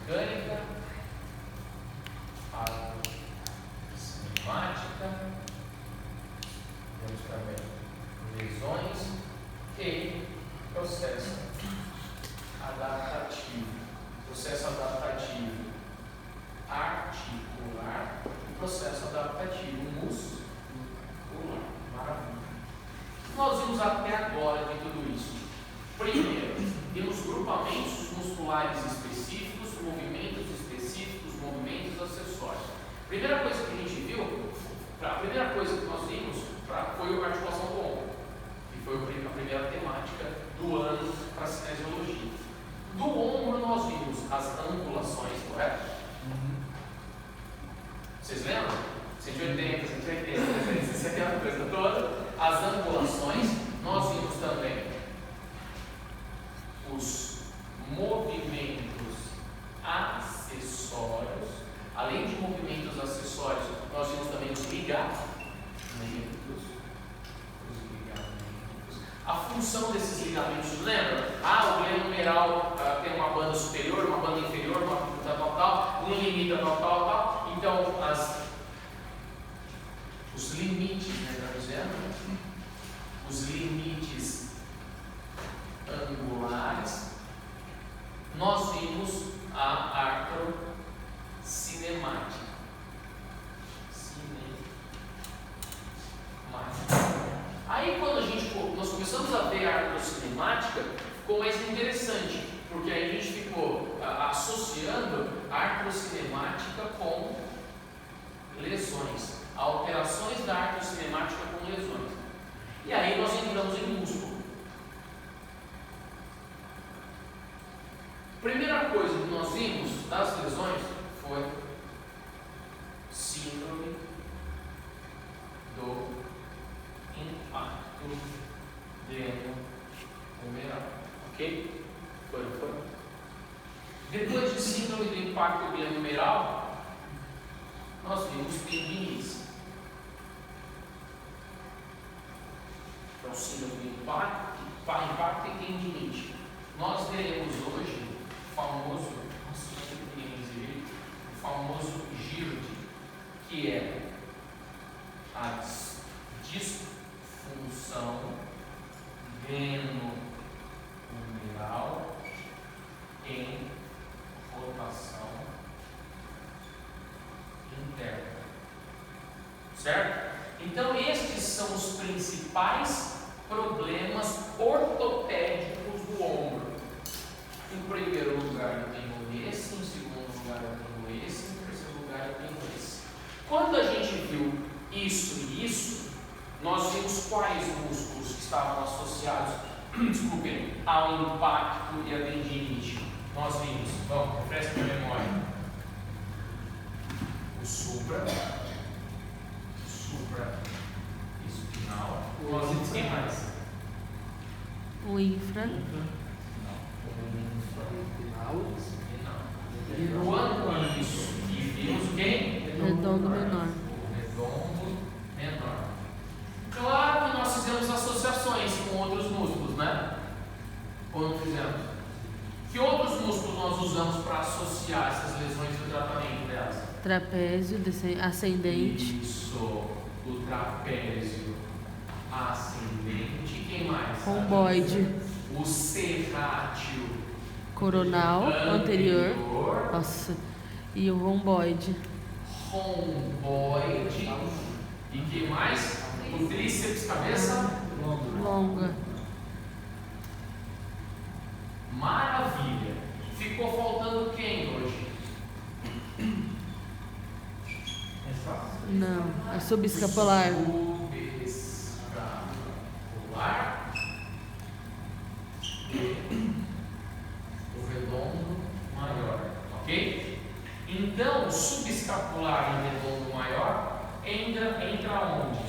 mecânica, cinemática, temos também lesões e processo adaptativo. Processo adaptativo articular e processo adaptativo muscular. Maravilha. Nós vimos até agora de tudo isso. Primeiro, temos grupamentos musculares específicos, movimentos específicos, movimentos acessórios. Primeira coisa que a gente viu, a primeira coisa que nós vimos foi a articulação do ombro, que foi a primeira temática do ano para a cinesiologia. Do ombro nós vimos as angulações, correto? Vocês lembram? 180, 180, 360, aquela coisa toda. As angulações, nós vimos também os movimentos acessórios. Além de movimentos acessórios, nós vimos também os ligamentos. A função desses ligamentos, lembra? O glenomeral tem uma banda superior, uma banda inferior, uma tal, um limita tal. Então, os limites, está dizendo? Os limites angulares, nós vimos a artrocinemática. Aí quando nós começamos a ver a artrocinemática, ficou mais interessante, porque aí a gente ficou associando a artrocinemática com lesões, alterações da artrocinemática com lesões. E aí nós entramos em músculo. Primeira coisa que nós vimos das lesões foi síndrome do impacto glenohumeral. Ok? Foi. Depois de síndrome do impacto glenohumeral, nós vimos tendinites. Então, síndrome do impacto e tendinite. Nós veremos hoje o famoso GIRD, que é a disfunção glenohumeral em rotação interna. Certo? Então, estes são os principais problemas ortopédicos do ombro. Em primeiro lugar, eu tenho esse, em segundo lugar, eu tenho esse, em terceiro lugar, eu tenho esse. Quando a gente viu isso e isso, nós vimos quais músculos que estavam associados ao impacto e à tendinite. Nós vimos, refresca a memória, o supraespinal. Nós vimos quem mais? O infra. Quando isso, e vimos quem? Redondo menor. O redondo menor. Claro que nós fizemos associações com outros músculos, né? Quando fizemos. Que outros músculos nós usamos para associar essas lesões e o tratamento delas? Trapézio ascendente. Isso, o trapézio ascendente. Quem mais? Romboide. O serrátil Coronal anterior. Nossa. E o romboide. Romboide. E que mais? O tríceps cabeça longa. Maravilha. Ficou faltando quem hoje? Não, é subescapular. Subescapular. O redondo maior, ok? Então, subescapular e redondo maior entra onde?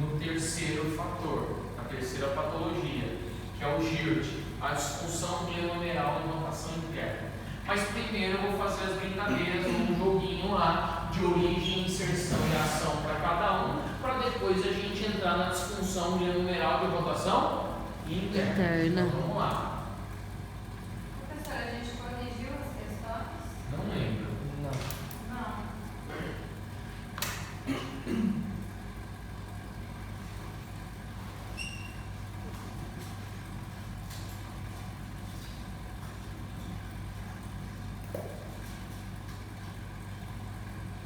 No terceiro fator, na terceira patologia, que é o GIRD, a disfunção glenohumeral em rotação interna. Mas primeiro eu vou fazer as brincadeiras, um joguinho lá de origem, inserção e ação para cada um, para depois a gente entrar na disfunção glenohumeral de rotação interna. Então, vamos lá. Professora, a gente corrigiu as questões?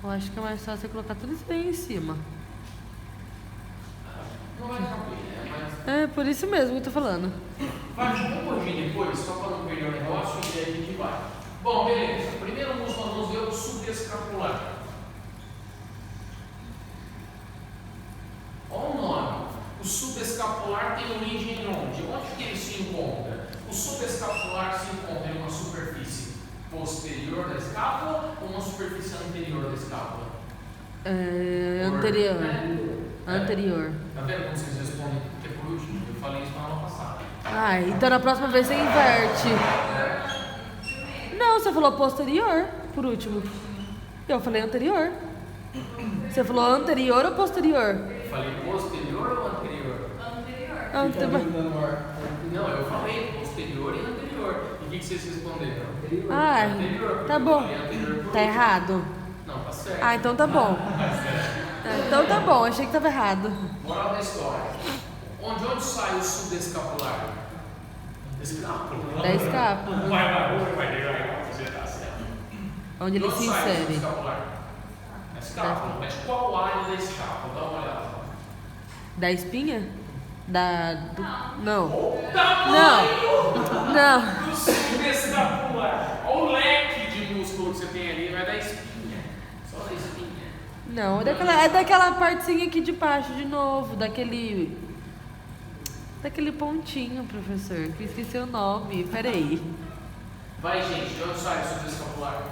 Eu acho que é mais fácil você colocar tudo isso aí em cima. Não vai caber, né? Mas É, por isso mesmo que eu tô falando. vamos corrigir depois, só para não perder o negócio, e aí a gente vai. Bom, beleza. Primeiro músculo nós vamos ver o subescapular. Olha o nome. O subescapular tem origem onde? Onde que ele se encontra? O subescapular se encontra em uma superfície posterior da escápula ou uma superfície anterior da escápula? Anterior. É. Anterior. Tá vendo como vocês respondem? Porque por último, eu falei isso na aula passada. Ah, então na próxima vez você inverte. Não, você falou posterior, por último. Eu falei anterior. Você falou anterior ou posterior? Eu falei posterior ou anterior? Não, eu falei posterior e anterior. E o que vocês responderam? Ah, Anterior, porque tá eu bom. falei anterior por Tá último. errado? Não, tá certo. Ah, então tá bom. Então tá bom, achei que tava errado. Moral da história. Onde sai o subescapular? Escápula. Da escápula. Vai, você tá certo. Onde ele se Onde sai o insere. subescapular? Na escápula. Mas qual área da escápula? Dá uma olhada. Da espinha? Não. O tamanho Não. do subescapular. Olha o leque de músculo que você tem ali, vai da espinha. Só da espinha. Não, é daquela partezinha aqui de baixo de novo, daquele pontinho, professor, que eu esqueci o nome. Peraí. Vai, gente, de onde sai o subescapular?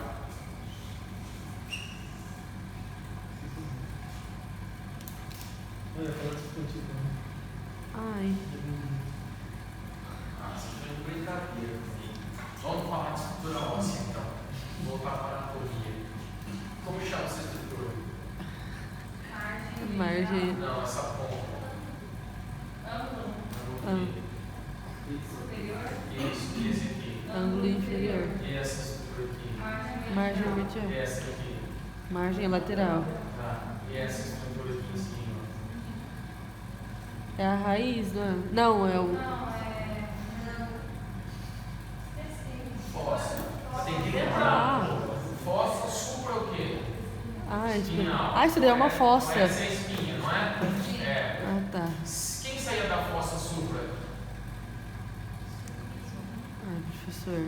Ai. Ah, você foi de brincadeira. Vamos falar de estrutura óssea, então. Vou voltar para a anatomia. Como chama essa estrutura? Margem. Não, essa ponta. Isso, e esse aqui. Ângulo inferior. E essa estrutura aqui. Margem medial. E essa aqui. Margem lateral. Tá. E essa estrutura aqui em cima. É a raiz, não é? Não, é o. Fossa. Tem que lembrar. Ah. Fossa supra o quê? Isso daí é uma fossa. Essa é a espinha, não é? É. Ah, tá. Quem saía da fossa supra? Ai, professor.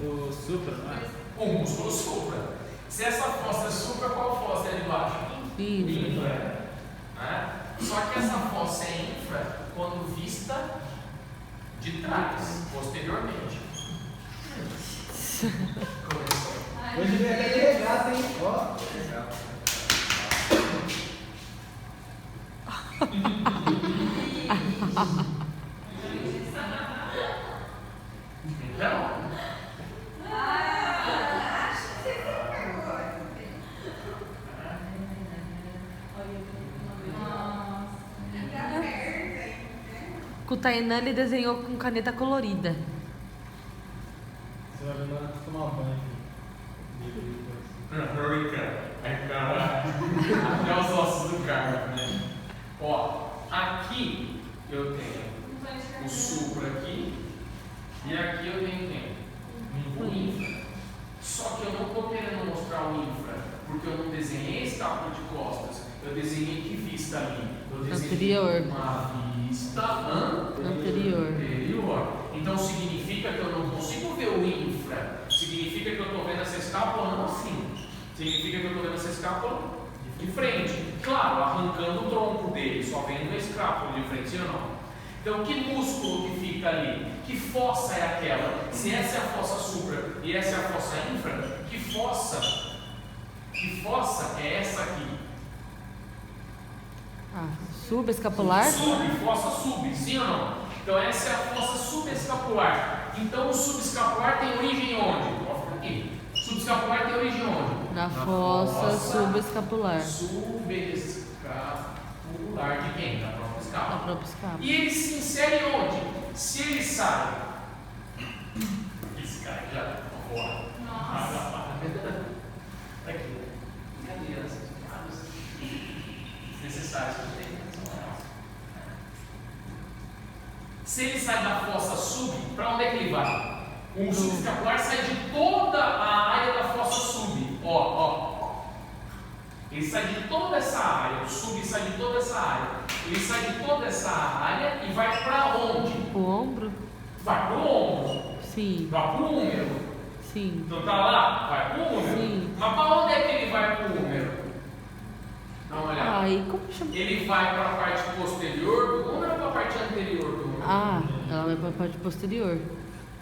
O supra, não é? O músculo supra. Se essa fossa é supra, qual fossa é de baixo? Infra. Né? Só que essa fossa é infra quando vista de trás, posteriormente. Começou. Hoje vem até de regata, hein? Ó. Legal. Então, Com o Tainan ele desenhou com caneta colorida. Você vai ver na hora de tomar banho. até os ossos do carro, né? Ó, aqui eu tenho o supra aqui e aqui eu tenho quem? O infra. Só que eu não estou querendo mostrar o infra, porque eu não desenhei escápula de costas. Eu desenhei que vista ali? Eu desenhei Anterior. uma vista Anterior. anterior. Então significa que eu não consigo ver o infra. Significa que eu estou vendo essa escápula não assim. Significa que eu estou vendo essa escápula de frente. Claro, arrancando o tronco dele, só vendo a escápula de frente, sim ou não? Então, que músculo que fica ali? Que fossa é aquela? Se essa é a fossa supra e essa é a fossa infra, que fossa é essa aqui? Ah, subescapular? Fossa sub, sim ou não? Então, essa é a fossa subescapular. Então, o subescapular tem origem onde? Mostra aqui. Subescapular tem origem onde? Na fossa subescapular. Subescapular de quem? Da própria Na escápula. própria escápula. E ele se insere onde? Se ele sai. Esse cara já tá fora. Nossa. Aqui. Cadê as palavras necessárias que eu tenho? Se ele sai da fossa sub, para onde é que ele vai? O subescapular sai de toda a área da fossa sub. Ó. Ele sai de toda essa área, o sub sai de toda essa área. Ele sai de toda essa área e vai para onde? O ombro? Vai para o ombro. Sim. Vai para o húmero. Sim. Então tá lá? Vai para o húmero. Sim. Mas para onde é que ele vai para o húmero? Dá uma olhada. Aí, como chama? Ele vai para a parte posterior do húmero ou para a parte anterior do húmero? Ah, ela vai pra parte posterior.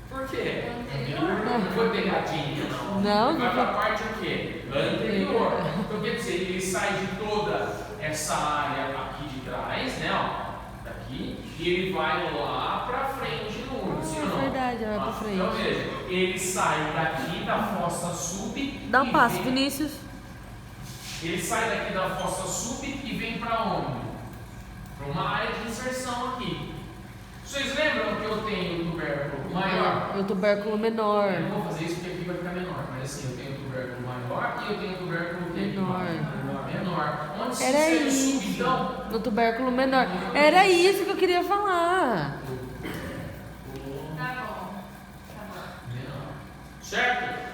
Por quê? Não foi pegadinha, não. Não, Ele vai não para a foi. parte o quê? Anterior. Então quer dizer, ele sai de toda essa área aqui de trás, né? Ó, daqui, e ele vai lá para frente no húmero. Sim ou não? Verdade, ela vai pra frente. Então veja, ele sai daqui da fossa sub. Dá um e passo, vem- Vinícius. Ele sai daqui da fossa sub e vem para onde? Para uma área de inserção aqui. Vocês lembram que eu tenho o tubérculo maior? E o tubérculo menor. Eu não vou fazer isso porque aqui vai ficar menor, mas assim, eu tenho o tubérculo maior e eu tenho o tubérculo menor. Onde se Era insere o isso. sub, então? No tubérculo menor. Era isso que eu queria falar. Menor. Certo?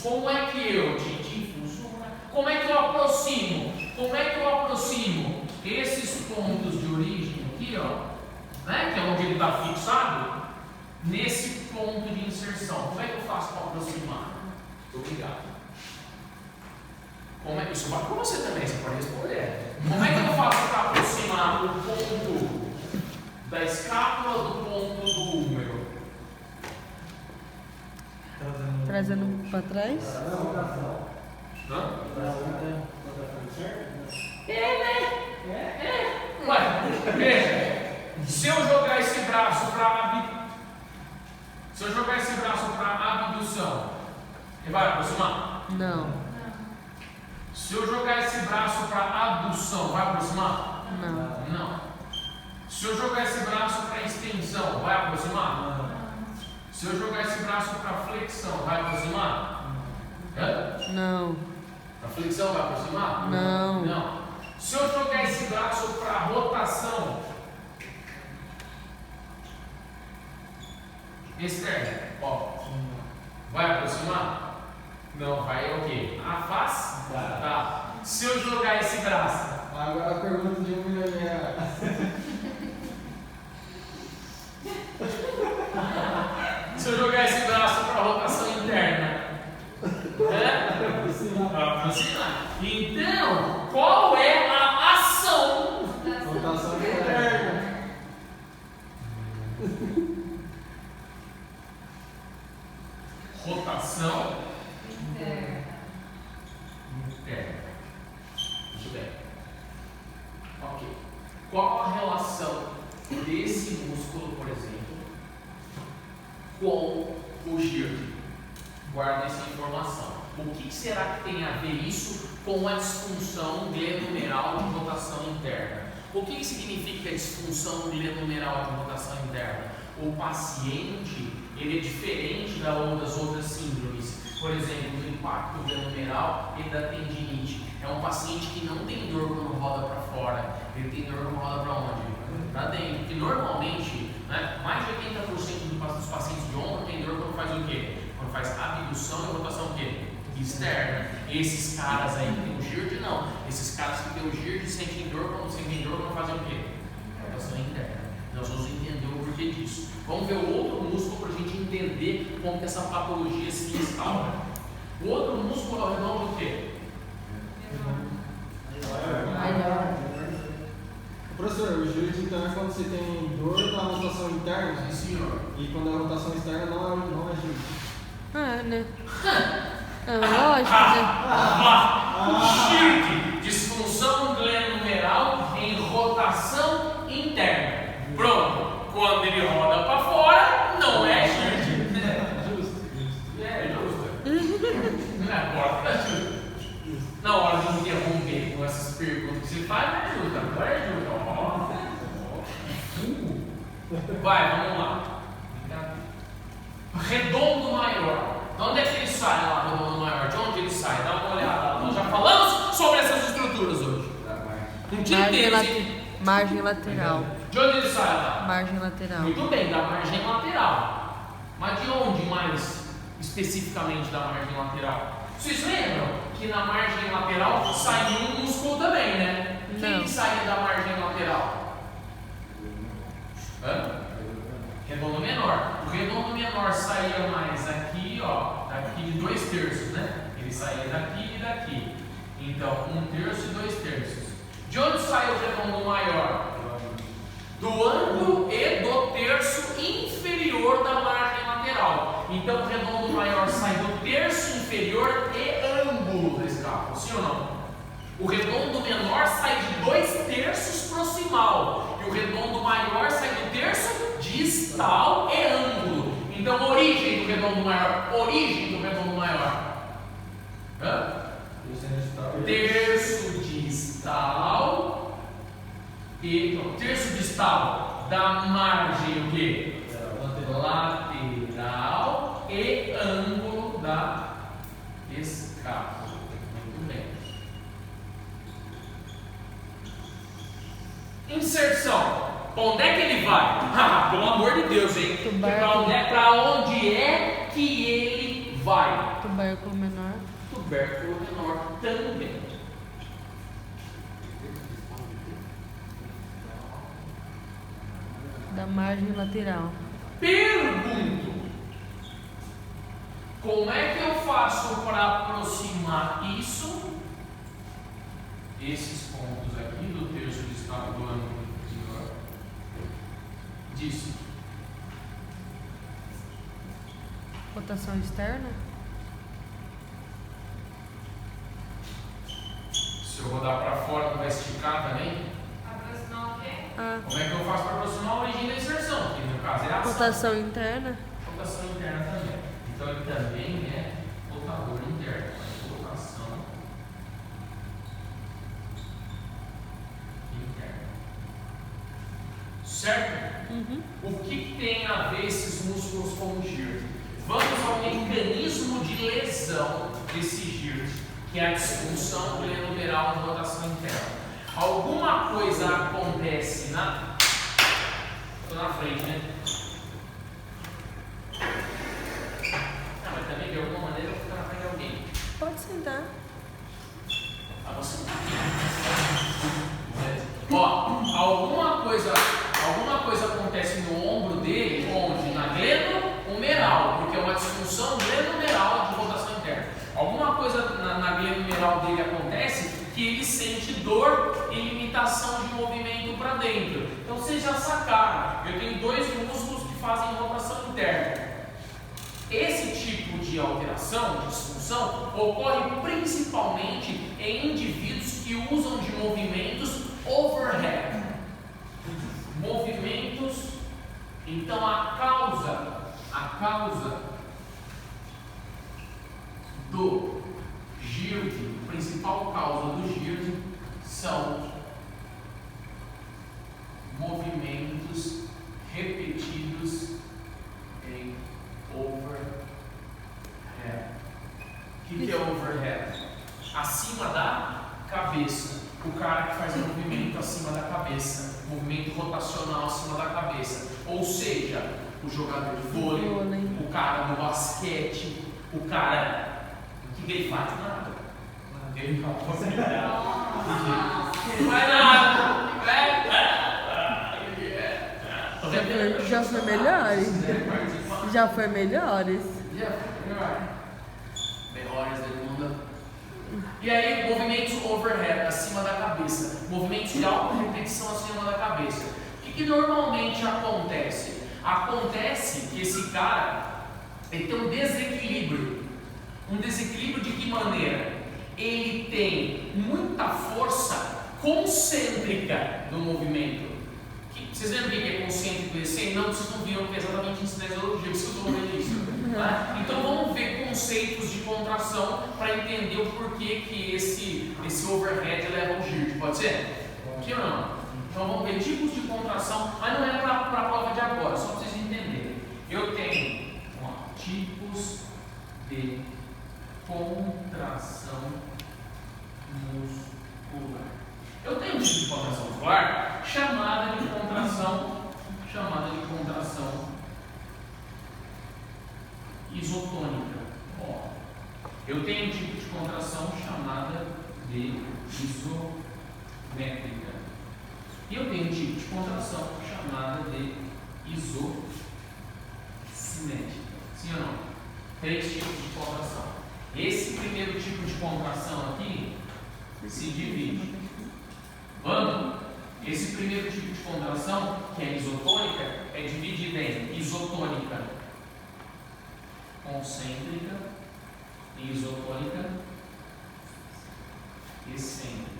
Como é que eu, Titi, funciona? Como é que eu aproximo? Como é que eu aproximo esses pontos de origem aqui, ó, né? Que é onde ele está fixado, nesse ponto de inserção? Como é que eu faço para aproximar? Obrigado. Como é que isso vale para você também? Você pode responder. Como é que eu faço para aproximar o ponto da escápula do ponto do húmero? Trazendo pra trás. Hã? Ué, veja, se eu jogar esse braço para abdução, ele vai aproximar? Não. Se eu jogar esse braço para abdução, vai aproximar? Não. Não. Se eu jogar esse braço para extensão, vai aproximar? Se eu jogar esse braço para flexão, vai aproximar? Hã? Não. Para flexão vai aproximar? Não. Não. Se eu jogar esse braço para rotação externa, ó, vai aproximar? Não, vai o quê? Afasta? Tá. Se eu jogar esse braço, Agora a pergunta de um milhão de reais. se eu jogar esse braço para rotação interna, aproximar. Então, qual é a ação? Rotação interna. Rotação interna. Muito bem. Ok. Qual a relação desse músculo, por exemplo, com o giro? Guarda essa informação. O que será que tem a ver isso com a disfunção glenumeral de rotação interna? O que significa a disfunção glenumeral de rotação interna? O paciente ele é diferente das outras síndromes, por exemplo, do impacto glenumeral e da tendinite. É um paciente que não tem dor quando roda para fora, ele tem dor quando roda para onde? Para dentro. Porque normalmente, né, mais de 80% dos pacientes de ombro tem dor quando faz o quê? Quando faz abdução e rotação o quê? Externa. Esses caras aí que tem o GIRD, não. Esses caras que tem o GIRD sentem dor quando fazem o quê? Rotação interna. Nós vamos entender o porquê disso. Vamos ver o outro músculo para a gente entender como que essa patologia se instaura. O outro músculo é o renal do quê? Professor, o GIRD então é quando você tem dor na rotação interna Sim, senhor. e quando a rotação externa não é GIRD. Ah, né? É lógico, né? GIRD, disfunção glenumeral em rotação interna. Pronto. Quando ele roda para fora, não é GIRD. Justo. É justo. Não é justo. Na hora de interromper com essas perguntas que você faz, não é justo. Agora é justo. Vai, vamos lá. Redondo maior. De onde é que ele sai lá, redondo maior? De onde ele sai? Dá uma olhada. Nós já falamos sobre essas estruturas hoje. Um dia inteiro. Margem lateral. De onde ele sai lá? Margem lateral. Muito bem, da margem lateral. Mas de onde mais especificamente da margem lateral? Vocês lembram que na margem lateral saiu um músculo também, né? Quem que saía da margem lateral? Redondo menor. O redondo menor saía mais aqui, ó, daqui de 2/3, né? Ele saía daqui e daqui. Então, 1/3 e 2/3. De onde sai o redondo maior? Do ângulo e do terço inferior da margem lateral. Então, o redondo maior sai do terço inferior e ângulo da escápula, sim ou não? O redondo menor sai de 2/3 proximal. E o redondo maior sai do terço distal e ângulo. Então, origem do redondo maior. Origem do redondo maior. Terço distal e terço distal da margem o quê? Lateral e ângulo da escápula. Muito bem. Inserção. Para onde é que ele vai? Pelo amor de Deus, hein? Para onde é que ele vai? Tubérculo menor. Tubérculo menor também. Da margem lateral. Pergunto: como é que eu faço para aproximar isso? Esses pontos aqui do terço distal do ângulo inferior disso. Rotação externa. Se eu rodar para fora, não vai esticar também? Aproximar o quê? Como é que eu faço para aproximar a origem da inserção? Que no caso é a ação. Rotação interna. Rotação interna também. Então ele também é rotador interno. Rotação interna. Certo? O que tem a ver esses músculos com o giro? Vamos ao mecanismo de lesão desse giro, que é a disfunção glenohumeral de rotação interna. Alguma coisa acontece na... Estou na frente, né? Mas também de alguma maneira eu vou ficar na frente de alguém. Pode sentar. Você tá aqui. Ó, alguma coisa acontece no ombro dele, onde? Na glenohumeral, porque é uma disfunção glenohumeral de rotação interna. Alguma coisa na glenohumeral dele acontece que ele sente dor e limitação de movimento para dentro. Então vocês já sacaram, eu tenho dois músculos que fazem rotação interna. Esse tipo de alteração, de disfunção, ocorre principalmente em indivíduos que usam de movimentos overhead. Movimentos, então a causa do GIRD, a principal causa do GIRD são movimentos repetidos em overhead. O que é overhead? Acima da cabeça. O cara que faz movimento acima da cabeça, movimento rotacional acima da cabeça. Ou seja, o jogador de vôlei, o cara do basquete, o cara. O que ele faz? Nada. Ele não faz nada. Não faz nada. Já foi melhores. Já foi melhores. Melhores do mundo. E aí, movimentos overhead, acima da cabeça. Movimentos de alta repetição acima da cabeça. O que normalmente acontece? Acontece que esse cara ele tem um desequilíbrio. Um desequilíbrio de que maneira? Ele tem muita força concêntrica no movimento. Vocês lembram o que é concêntrico e excêntrico? Não, vocês não viram, porque é exatamente em cinesiologia que vocês vão ver isso. Tá? Então vamos ver conceitos de contração para entender o porquê que esse overhead leva ao GIRD. Pode ser? Aqui ou não? Então vamos ver tipos de contração, mas não é para a prova de agora, só para vocês entenderem. Eu tenho tipos de contração muscular. Eu tenho um tipo de contração muscular chamada de contração isotônica. Eu tenho um tipo de contração chamada de isométrica. E eu tenho um tipo de contração chamada de isosimétrica. Sim ou não? 3 tipos de contração. Esse primeiro tipo de contração aqui se divide. Vamos? Esse primeiro tipo de contração, que é isotônica, é dividido em isotônica concêntrica e isotônica excêntrica.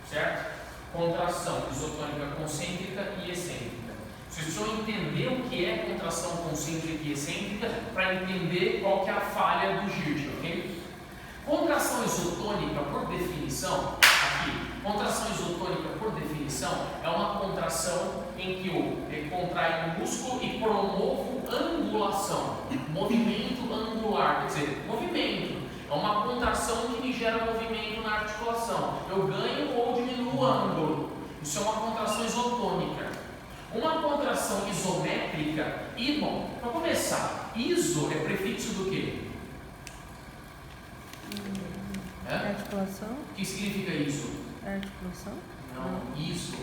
Certo? Contração isotônica concêntrica e excêntrica. Vocês precisam entender o que é contração concêntrica e excêntrica para entender qual que é a falha do Girt, ok? Contração isotônica, por definição, contração isotônica, por definição, é uma contração em que eu contraio o músculo e promovo angulação, movimento angular, quer dizer, movimento. É uma contração que me gera movimento na articulação. Eu ganho ou diminuo o ângulo. Isso é uma contração isotônica. Uma contração isométrica, bom, para começar, iso é prefixo do quê? Articulação. O que significa isso? Articulação? Não, ISO.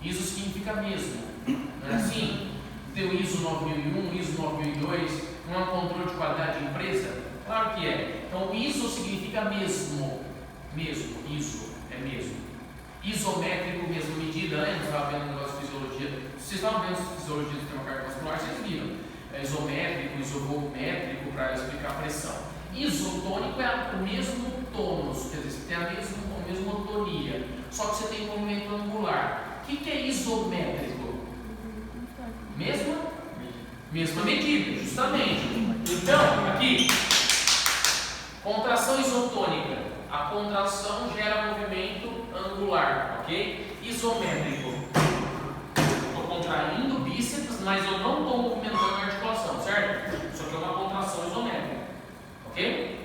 ISO significa mesmo. Não é assim? Tem o ISO 9001, ISO 9002, não é um controle de qualidade de empresa? Claro que é. Então, ISO significa mesmo. Mesmo, ISO é mesmo. Isométrico, mesma medida, né? Nós estávamos vendo um negócio de fisiologia. Vocês estavam vendo fisiologia do sistema cardiovascular, vocês viram. É isométrico, isovolumétrico, para explicar a pressão. Isotônico é o mesmo tônus, quer dizer, tem a mesma tonia, só que você tem movimento angular. O que é isométrico? Mesma medida, justamente. Então, aqui, contração isotônica. A contração gera movimento angular, ok? Isométrico. Estou contraindo o bíceps, mas eu não estou movimentando a articulação, certo? Isso aqui é uma contração isométrica, ok?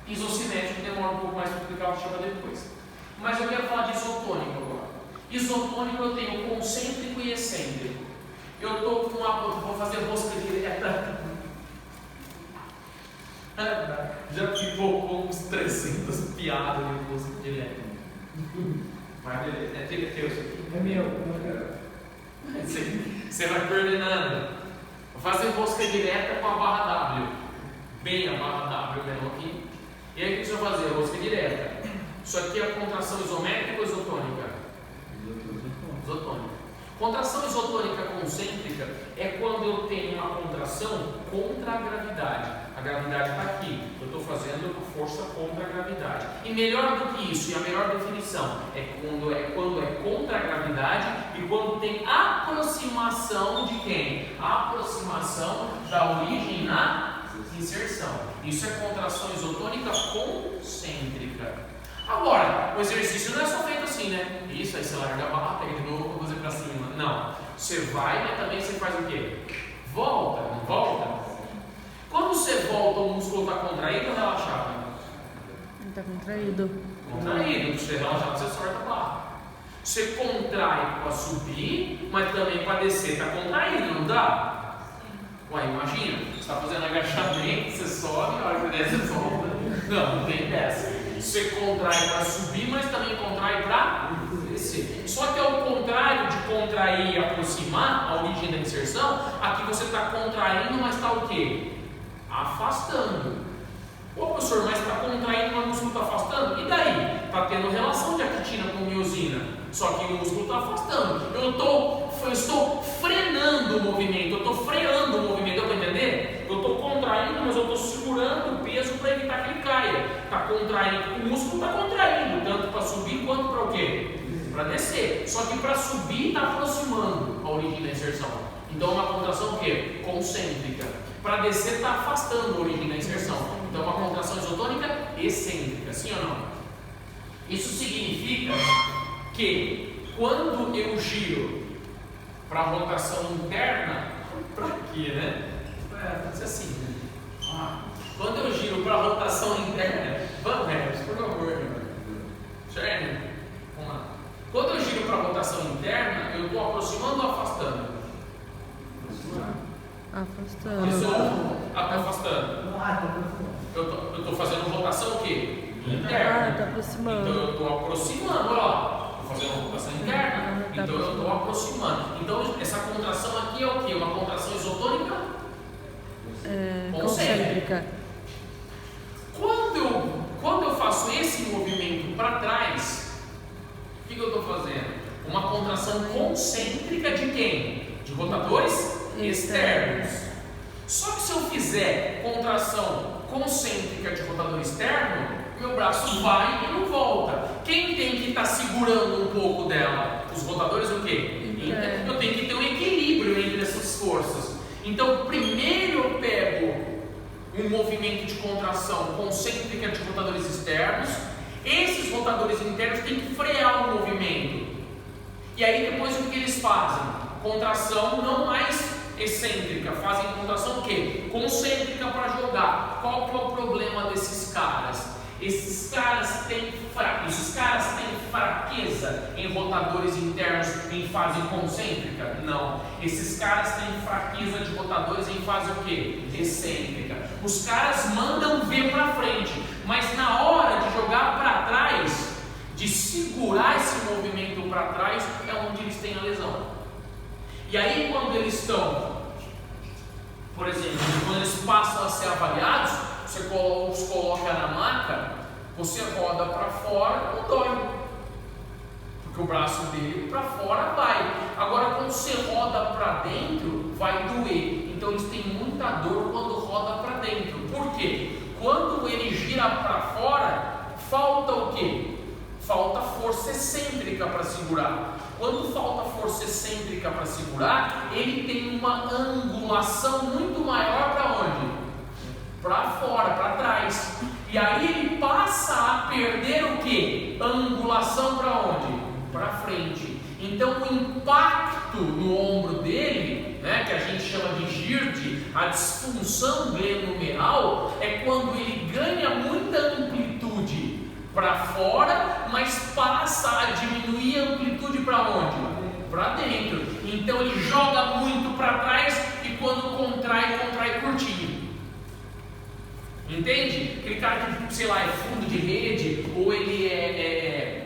Isosimétrico demora um pouco mais para explicar, vou chegar depois. Mas eu quero falar de isotônico agora. Isotônico eu tenho concêntrico e excêntrico. Eu estou com vou fazer rosca direta. Já ficou uns 300 piadas de rosca direta. Mas beleza, é teu isso aqui? É meu. Você vai coordenando. Vou fazer rosca direta com a barra W. Bem a barra W mesmo aqui. E aí o que você vai fazer? Rosca direta. Isso aqui é contração isométrica ou isotônica? Isotônica. Contração isotônica concêntrica é quando eu tenho uma contração contra a gravidade. A gravidade está aqui. Eu estou fazendo força contra a gravidade. E melhor do que isso, e a melhor definição, é quando é contra a gravidade e quando tem aproximação de quem? A aproximação da origem na inserção. Isso é contração isotônica concêntrica. Agora, o exercício não é só feito assim, né? Isso, aí você larga a barra, pega de novo, fazer pra cima. Não. Você vai, mas também você faz o quê? Volta, não volta? Quando você volta, o músculo está contraído ou relaxado? Ele está contraído. Contraído. Se você relaxado, você solta a barra. Você contrai para subir, mas também para descer está contraído, não dá? Ué, imagina, você está fazendo agachamento, você sobe, na hora que desce, você volta. Não tem dessa. Você contrai para subir, mas também contrai para descer. Só que ao contrário de contrair e aproximar a origem da inserção, aqui você está contraindo, mas está o quê? Afastando. Ô professor, mas está contraindo, mas o músculo está afastando? E daí? Está tendo relação de actina com miosina. Só que o músculo está afastando. Eu estou frenando o movimento, eu estou freando o movimento, deu para entender? Eu estou contraindo, mas eu estou segurando o peso para evitar que ele caia. Está contraindo, o músculo está contraindo, tanto para subir quanto para o quê? Para descer. Só que para subir está aproximando a origem da inserção. Então é uma contração o quê? Concêntrica. Para descer está afastando a origem da inserção. Então é uma contração isotônica excêntrica, sim ou não? Isso significa que quando eu giro para a rotação interna, para quê, né? Pode ser assim, né? Quando eu giro para a rotação interna, vamos, por favor, certo? Vamos lá. Quando eu giro para a rotação interna, eu estou aproximando ou afastando? Afastando. Isso, tô afastando. Ah, tá aproximando. Eu tô fazendo rotação o quê? Ah, Interna. tá aproximando. Então eu estou aproximando, olha lá. Estou fazendo uma rotação interna. Tá Então eu estou aproximando. Então essa contração aqui é o quê? Uma contração isotônica Concêntrica. Quando eu faço esse movimento para trás, o que eu estou fazendo? Uma contração concêntrica de quem? De rotadores externos. Só que se eu fizer contração concêntrica de rotador externo, meu braço vai e não volta. Quem tem que estar segurando um pouco dela? Os rotadores o quê? Interno. Eu tenho que ter um equilíbrio entre essas forças. Então, primeiro eu pego um movimento de contração concêntrica de rotadores externos. Esses rotadores internos têm que frear o movimento. E aí depois o que eles fazem? Contração não mais excêntrica, fazem contração o quê? Concêntrica para jogar. Qual que é o problema desses caras? Esses caras têm fraqueza em rotadores internos em fase concêntrica? Não. Esses caras têm fraqueza de rotadores em fase o quê? Excêntrica. Os caras mandam ver para frente, mas na hora de jogar para trás, de segurar esse movimento para trás, é onde eles têm a lesão. E aí quando eles estão, por exemplo, quando eles passam a ser avaliados, você os coloca na maca, você roda para fora, não dói, porque o braço dele para fora vai. Agora quando você roda para dentro, vai doer. Então eles têm muita dor quando roda para dentro. Por quê? Quando ele gira para fora, falta o quê? Falta força excêntrica para segurar. Quando falta força excêntrica para segurar, ele tem uma angulação muito maior para onde? Para fora, para trás. E aí ele passa a perder o que? Angulação para onde? Para frente. Então o impacto no ombro dele, né, que a gente chama de GIRD, a disfunção glenohumeral, é quando ele ganha muita amplitude para fora, mas passa a diminuir a amplitude para onde? Para dentro. Então ele joga muito para trás e quando contrai curtinho. Entende? Aquele cara que, sei lá, é fundo de rede, ou ele é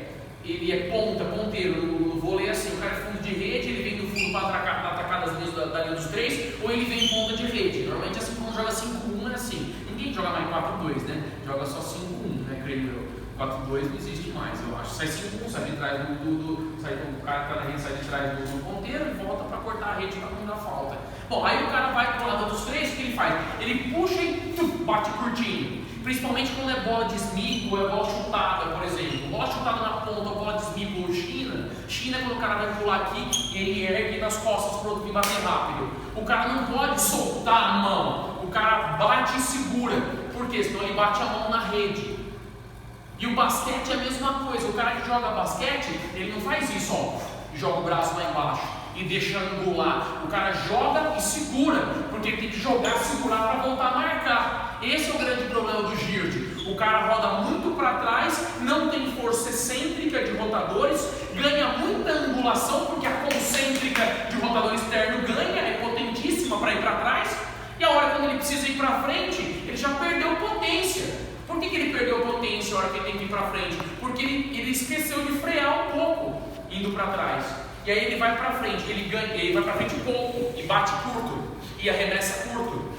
ponteiro no vôlei, é assim, o cara é fundo de rede, ele vem do fundo para atacar das linhas da linha dos três, ou ele vem ponta de rede. Normalmente assim, quando joga 5-1 é assim. Ninguém joga mais 4-2, né? Joga só 5-1, né, creio eu. 4-2 não existe mais, eu acho. Sai 5-1, sai de trás o cara que está na rede sai de trás do ponteiro e volta para cortar a rede para não dar falta. Bom, aí o cara vai para o lado dos três, o que ele faz? Ele puxa e bate curtinho. Principalmente quando é bola de smigo ou é bola chutada, por exemplo. Bola chutada na ponta, bola de smigo ou China é quando o cara vai pular aqui e ele ergue nas costas para o outro vir bater rápido. O cara não pode soltar a mão, o cara bate e segura. Por quê? Senão ele bate a mão na rede. E o basquete é a mesma coisa. O cara que joga basquete, ele não faz isso, ó, joga o braço lá embaixo e deixa angular. O cara joga e segura, porque ele tem que jogar, segurar para voltar a marcar. Esse é o grande problema do GIRD. O cara roda muito para trás, não tem força excêntrica de rotadores, ganha muita angulação, porque a concêntrica de rotador externo ganha, é potentíssima para ir para trás, e a hora quando ele precisa ir para frente, ele já perdeu potência. Por que ele perdeu potência na hora que ele tem que ir para frente? Porque ele esqueceu de frear um pouco, indo para trás. E aí ele vai para frente, ele vai para frente pouco, e bate curto, e arremessa curto.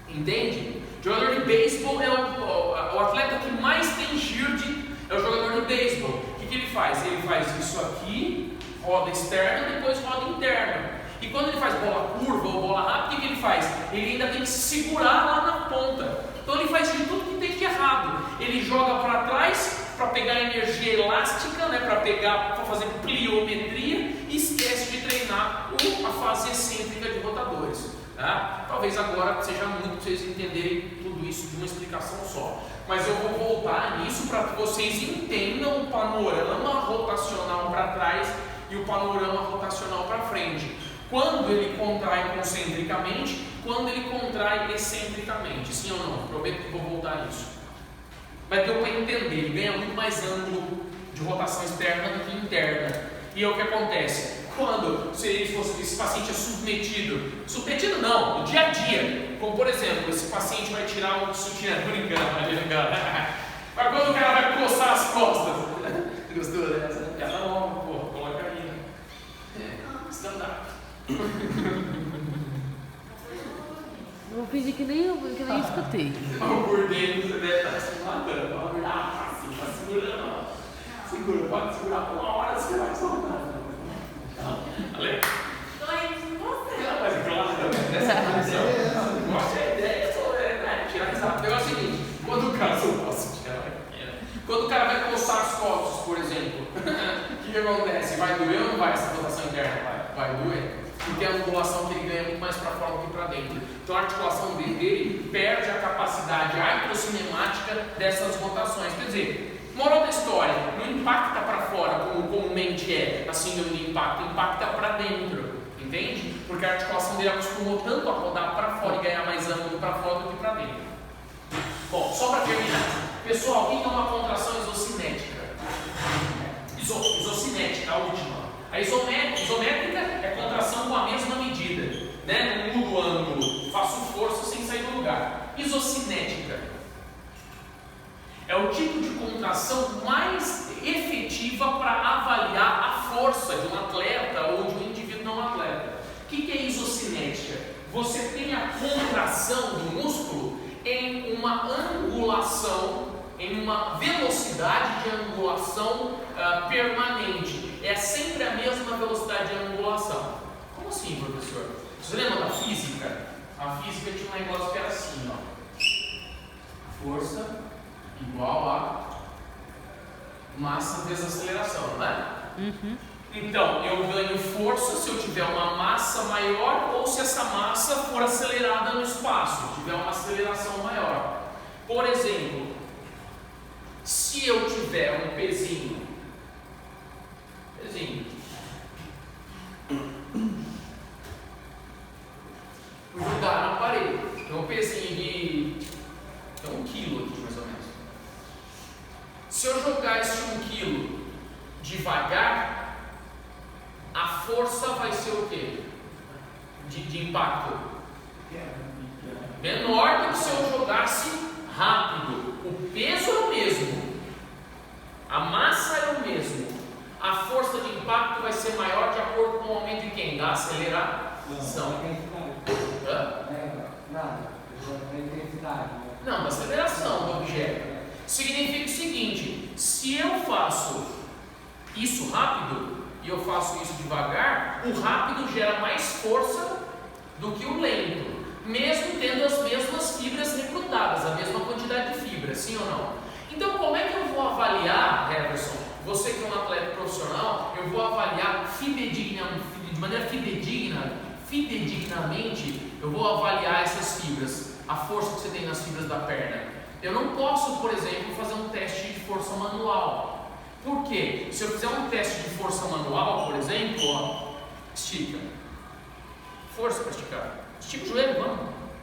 Entende? O jogador de beisebol é o atleta que mais tem GIRD, é o jogador de beisebol. O que ele faz? Ele faz isso aqui, roda externa, depois roda interna. E quando ele faz bola curva ou bola rápida, o que ele faz? Ele ainda tem que segurar lá na ponta. Então ele faz de tudo que tem de errado. Ele joga para trás para pegar energia elástica, né, para fazer pliometria, e esquece de treinar a fase excêntrica de rotadores. Tá? Talvez agora seja muito para vocês entenderem tudo isso de uma explicação só. Mas eu vou voltar nisso para que vocês entendam o panorama rotacional para trás e o panorama rotacional para frente. Quando ele contrai concentricamente, quando ele contrai excentricamente. Sim ou não? Prometo que vou voltar nisso. Mas deu para entender, ele ganha muito mais ângulo de rotação externa do que interna. E é o que acontece. Se ele fosse paciente é submetido não, no dia a dia, como por exemplo, esse paciente vai tirar um sutiã, brincando, mas quando o cara vai coçar as costas, gostou dessa? Ela não, pô, coloca aí, stand-up. Eu vou fingir que nem escutei. O por dentro você deve estar se matando, assim, tá segurando, segura, pode segurar por uma hora, você vai soltar. Ale? Mas claro, nessa condição, eu achei a ideia, tirar essa. O negócio é o seguinte, quando o cara, quando o cara vai coçar as costas, por exemplo, o que acontece? Vai doer ou não vai essa rotação interna? Vai doer, porque a angulação que ele ganha é muito mais para fora do que para dentro. Então a articulação dele perde a capacidade artrocinemática dessas rotações. Quer dizer, moral da história, não impacta para fora como comumente é a síndrome de impacto, impacta para dentro, entende? Porque a articulação dele acostumou tanto a rodar para fora e ganhar mais ângulo para fora do que para dentro. Bom, só para terminar, pessoal, o que é uma contração isocinética? Isocinética, a última. A isométrica é contração com a mesma medida, né? Não mudo o ângulo, faço força sem sair do lugar. Isocinética é o tipo de contração mais efetiva para avaliar a força de um atleta ou de um indivíduo não atleta. O que é isocinética? Você tem a contração do músculo em uma angulação, em uma velocidade de angulação permanente. É sempre a mesma velocidade de angulação. Como assim, professor? Você lembra da física? A física tinha um negócio que era assim, ó. Força igual a massa vezes aceleração, não é? Uhum. Então, eu ganho força se eu tiver uma massa maior ou se essa massa for acelerada no espaço, tiver uma aceleração maior. Por exemplo, se eu tiver um pezinho, vou jogar na parede, tem um pezinho de 1 quilo aqui mais ou menos. Se eu jogar esse 1 quilo devagar, a força vai ser o quê? De impacto menor do que se eu jogasse rápido. O peso é o mesmo, a massa é o mesmo, a força de impacto vai ser maior de acordo com o aumento de quem? Da aceleração. Não, da aceleração do objeto. Significa o seguinte: se eu faço isso rápido e eu faço isso devagar, o rápido gera mais força do que o lento, mesmo tendo as mesmas fibras recrutadas, a mesma quantidade de fibras, sim ou não? Então, como é que eu vou avaliar, Everson? Você que é um atleta profissional, eu vou avaliar de maneira fidedignamente, eu vou avaliar essas fibras, a força que você tem nas fibras da perna. Eu não posso, por exemplo, fazer um teste de força manual. Por quê? Se eu fizer um teste de força manual, por exemplo, ó, estica. Força para esticar. Estica o joelho, vamos.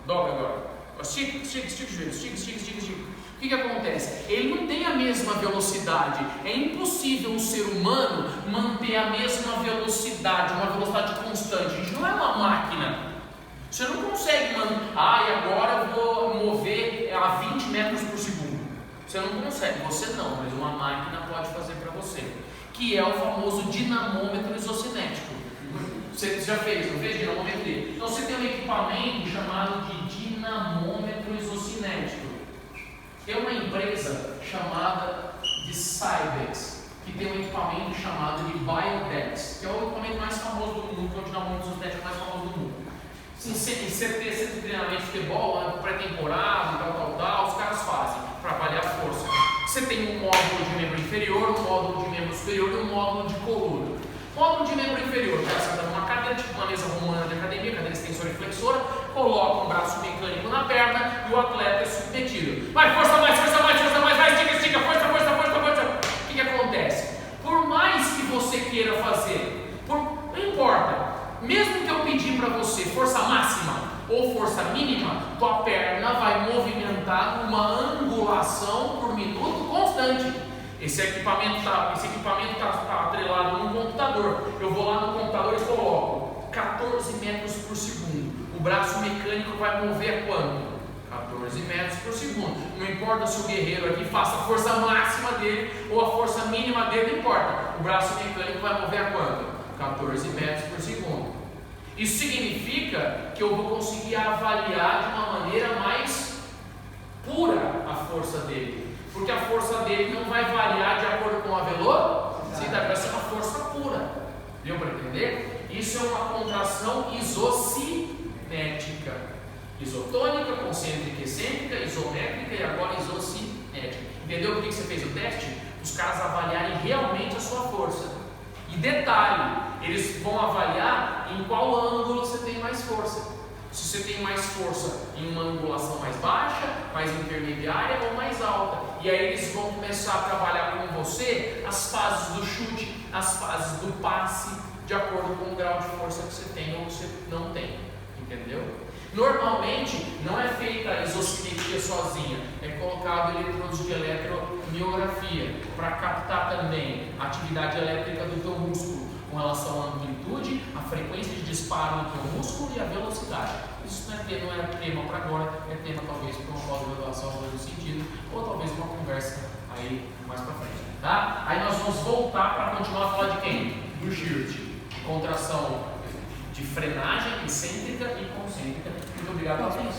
Dobra agora. Estica o joelho, estica. O que acontece? Ele não tem a mesma velocidade. É impossível um ser humano manter a mesma velocidade, uma velocidade constante. A gente não é uma máquina. Você não consegue, e agora eu vou mover a 20 metros por segundo. Você não consegue, você não, mas uma máquina pode fazer para você. Que é o famoso dinamômetro isocinético. Você já fez, não fez dinamometria? Então você tem um equipamento chamado de dinamômetro isocinético. Tem uma empresa chamada de Cybex, que tem um equipamento chamado de Biodex, que é o equipamento mais famoso do mundo, que é o dinamômetro isocinético mais famoso do mundo. Em centro de treinamento de futebol, pré-temporada e tal, os caras fazem para avaliar a força. Você tem um módulo de membro inferior, um módulo de membro superior e um módulo de coluna. Módulo de membro inferior, o cara senta numa cadeira, tipo uma mesa romana de academia, cadeira extensora e flexora, coloca um braço mecânico na perna e o atleta é submetido. Vai, força mais, vai, estica, força. O que acontece? Por mais que você queira fazer, não importa, mesmo que eu pedir para você força máxima ou força mínima, tua perna vai movimentar uma angulação por minuto constante. Esse equipamento está atrelado num computador. Eu vou lá no computador e coloco 14 14 metros por segundo. O braço mecânico vai mover a quanto? 14 metros por segundo. Não importa se o guerreiro aqui faça a força máxima dele ou a força mínima dele, não importa. O braço mecânico vai mover a quanto? 14 metros por segundo. Isso significa que eu vou conseguir avaliar de uma maneira mais pura a força dele. Porque a força dele não vai variar de acordo com a velocidade, vai ser uma força pura. Deu para entender? Isso é uma contração isocinética. Isotônica, concêntrica, excêntrica, isométrica e agora isocinética. Entendeu por que você fez o teste? Os caras avaliarem realmente a sua força. E detalhe, eles vão avaliar em qual ângulo você tem mais força. Se você tem mais força em uma angulação mais baixa, mais intermediária ou mais alta. E aí eles vão começar a trabalhar com você as fases do chute, as fases do passe, de acordo com o grau de força que você tem ou que você não tem. Entendeu? Normalmente não é feita a isocimetria sozinha, é colocado eletrodos de eletromiografia para captar também a atividade elétrica do teu músculo com relação à amplitude, a frequência de disparo do teu músculo e a velocidade. Isso não é tema para agora, é tema talvez para uma pós-graduação no sentido, ou talvez uma conversa aí mais para frente, tá? Aí nós vamos voltar para continuar a falar de quem? Do Girt, contração de frenagem excêntrica e concêntrica. Muito obrigado pela atenção.